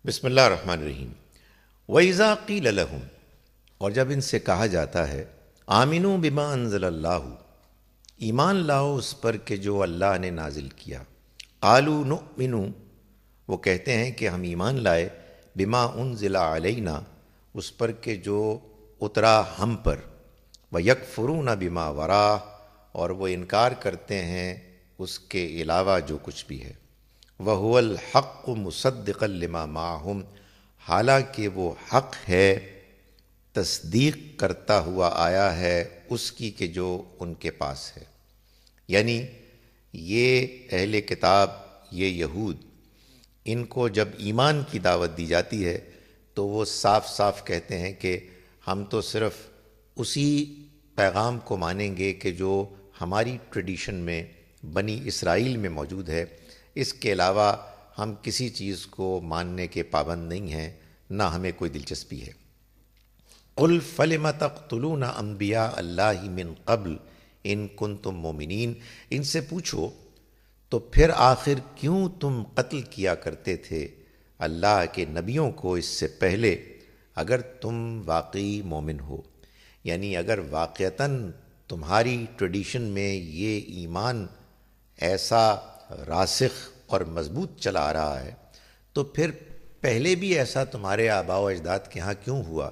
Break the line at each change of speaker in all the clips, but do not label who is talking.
بسم اللہ الرحمن الرحیم۔ وَإِذَا قِيلَ لَهُمْ، اور جب ان سے کہا جاتا ہے آمنوا بما انزل اللہ، ایمان لاؤ اس پر کہ جو اللہ نے نازل کیا، قالوا نؤمن، وہ کہتے ہیں کہ ہم ایمان لائے، بما انزل علینا، اس پر کہ جو اترا ہم پر، وَيَكْفُرُونَ بما وراء، اور وہ انکار کرتے ہیں اس کے علاوہ جو کچھ بھی ہے، وَهُوَ الْحَقُّ مُصَدِّقًا لِمَا مَعَهُمْ، حالانکہ وہ حق ہے تصدیق کرتا ہوا آیا ہے اس کی کہ جو ان کے پاس ہے۔ یعنی یہ اہل کتاب، یہ یہود، ان کو جب ایمان کی دعوت دی جاتی ہے تو وہ صاف صاف کہتے ہیں کہ ہم تو صرف اسی پیغام کو مانیں گے کہ جو ہماری ٹریڈیشن میں بنی اسرائیل میں موجود ہے، اس کے علاوہ ہم کسی چیز کو ماننے کے پابند نہیں ہیں، نہ ہمیں کوئی دلچسپی ہے۔ قل فلم تقتلون انبیاء اللہ من قبل ان کنتم مومنین، ان سے پوچھو تو پھر آخر کیوں تم قتل کیا کرتے تھے اللہ کے نبیوں کو اس سے پہلے، اگر تم واقعی مومن ہو۔ یعنی اگر واقعتاً تمہاری ٹریڈیشن میں یہ ایمان ایسا راسخ اور مضبوط چلا آ رہا ہے تو پھر پہلے بھی ایسا تمہارے آباء و اجداد کے ہاں کیوں ہوا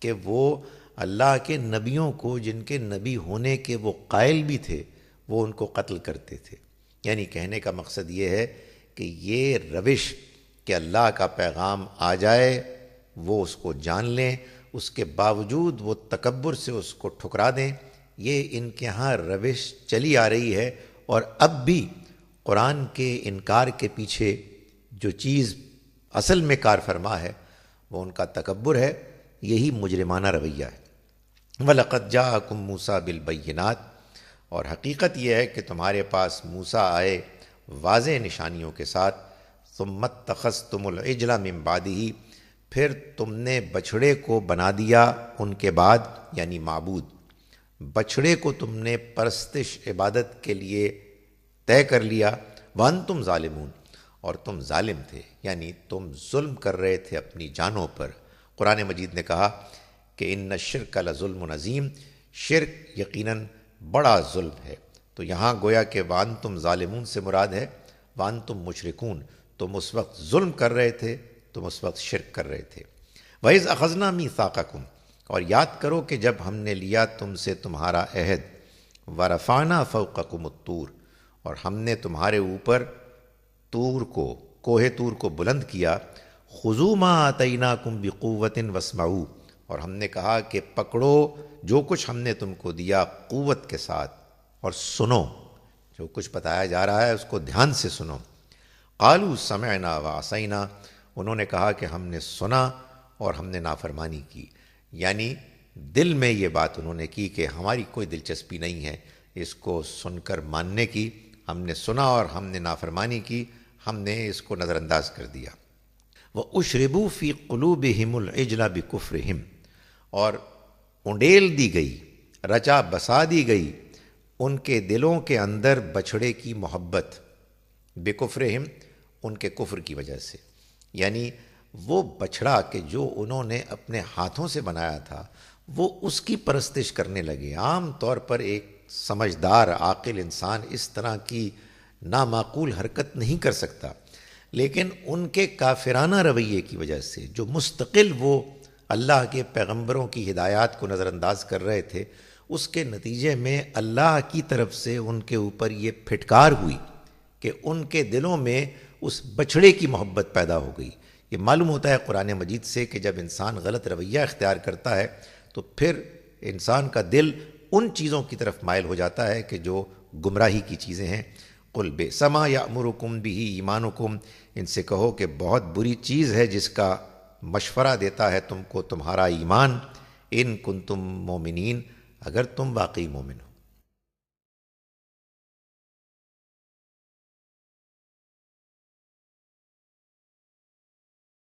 کہ وہ اللہ کے نبیوں کو، جن کے نبی ہونے کے وہ قائل بھی تھے، وہ ان کو قتل کرتے تھے۔ یعنی کہنے کا مقصد یہ ہے کہ یہ روش کہ اللہ کا پیغام آ جائے، وہ اس کو جان لیں، اس کے باوجود وہ تکبر سے اس کو ٹھکرا دیں، یہ ان کے ہاں روش چلی آ رہی ہے۔ اور اب بھی قرآن کے انکار کے پیچھے جو چیز اصل میں کار فرما ہے وہ ان کا تکبر ہے، یہی مجرمانہ رویہ ہے۔ وَلَقَدْ جَاءَكُم مُوسَىٰ بِالْبَيِّنَاتِ، اور حقیقت یہ ہے کہ تمہارے پاس موسیٰ آئے واضح نشانیوں کے ساتھ، ثُمَّ اتَّخَذْتُمُ الْعِجْلَ مِن بَعْدِهِ، پھر تم نے بچھڑے کو بنا دیا ان کے بعد، یعنی معبود، بچھڑے کو تم نے پرستش عبادت کے لیے طے کر لیا، وَأَنْتُمْ ظَالِمُونَ، اور تم ظالم تھے، یعنی تم ظلم کر رہے تھے اپنی جانوں پر۔ قرآن مجید نے کہا کہ اِنَّ الشِّرْكَ لَظُلْمٌ عَظِيمٌ، شرک یقیناً بڑا ظلم ہے۔ تو یہاں گویا کہ وَأَنْتُمْ ظَالِمُونَ سے مراد ہے وَأَنْتُمْ مُشْرِكُونَ، تم اس وقت ظلم کر رہے تھے، تم اس وقت شرک کر رہے تھے۔ وَإِذْ أَخَذْنَا مِيثَاقَكُمْ، اور یاد کرو کہ جب ہم نے لیا تم سے تمہارا عہد، وَرَفَعْنَا فَوْقَكُمُ الطُّورَ، اور ہم نے تمہارے اوپر طور کو، کوہ طور کو بلند کیا، خُذُوا مَا آتَيْنَاكُمْ بِقُوَّةٍ وَاسْمَعُوا، اور ہم نے کہا کہ پکڑو جو کچھ ہم نے تم کو دیا قوت کے ساتھ، اور سنو، جو کچھ بتایا جا رہا ہے اس کو دھیان سے سنو۔ قالوا سمعنا وعصینا، انہوں نے کہا کہ ہم نے سنا اور ہم نے نافرمانی کی، یعنی دل میں یہ بات انہوں نے کی کہ ہماری کوئی دلچسپی نہیں ہے اس کو سن کر ماننے کی، ہم نے سنا اور ہم نے نافرمانی کی، ہم نے اس کو نظر انداز کر دیا۔ وَأُشْرِبُوا فِي قُلُوبِهِمُ الْعِجْلَ بِكُفْرِهِمْ، اور انڈیل دی گئی، رچا بسا دی گئی ان کے دلوں کے اندر بچھڑے کی محبت، بِكُفْرِهِمْ، ان کے کفر کی وجہ سے۔ یعنی وہ بچھڑا کہ جو انہوں نے اپنے ہاتھوں سے بنایا تھا وہ اس کی پرستش کرنے لگے۔ عام طور پر ایک سمجھدار عاقل انسان اس طرح کی نامعقول حرکت نہیں کر سکتا، لیکن ان کے کافرانہ رویے کی وجہ سے، جو مستقل وہ اللہ کے پیغمبروں کی ہدایات کو نظر انداز کر رہے تھے، اس کے نتیجے میں اللہ کی طرف سے ان کے اوپر یہ پھٹکار ہوئی کہ ان کے دلوں میں اس بچھڑے کی محبت پیدا ہو گئی۔ یہ معلوم ہوتا ہے قرآن مجید سے کہ جب انسان غلط رویہ اختیار کرتا ہے تو پھر انسان کا دل ان چیزوں کی طرف مائل ہو جاتا ہے کہ جو گمراہی کی چیزیں ہیں۔ قُلْ بِئْسَ مَا يَأْمُرُكُمْ بِهِ ایمانکم، ان سے کہو کہ بہت بری چیز ہے جس کا مشورہ دیتا ہے تم کو تمہارا ایمان، ان کنتم مومنین، اگر تم واقعی مومن ہو۔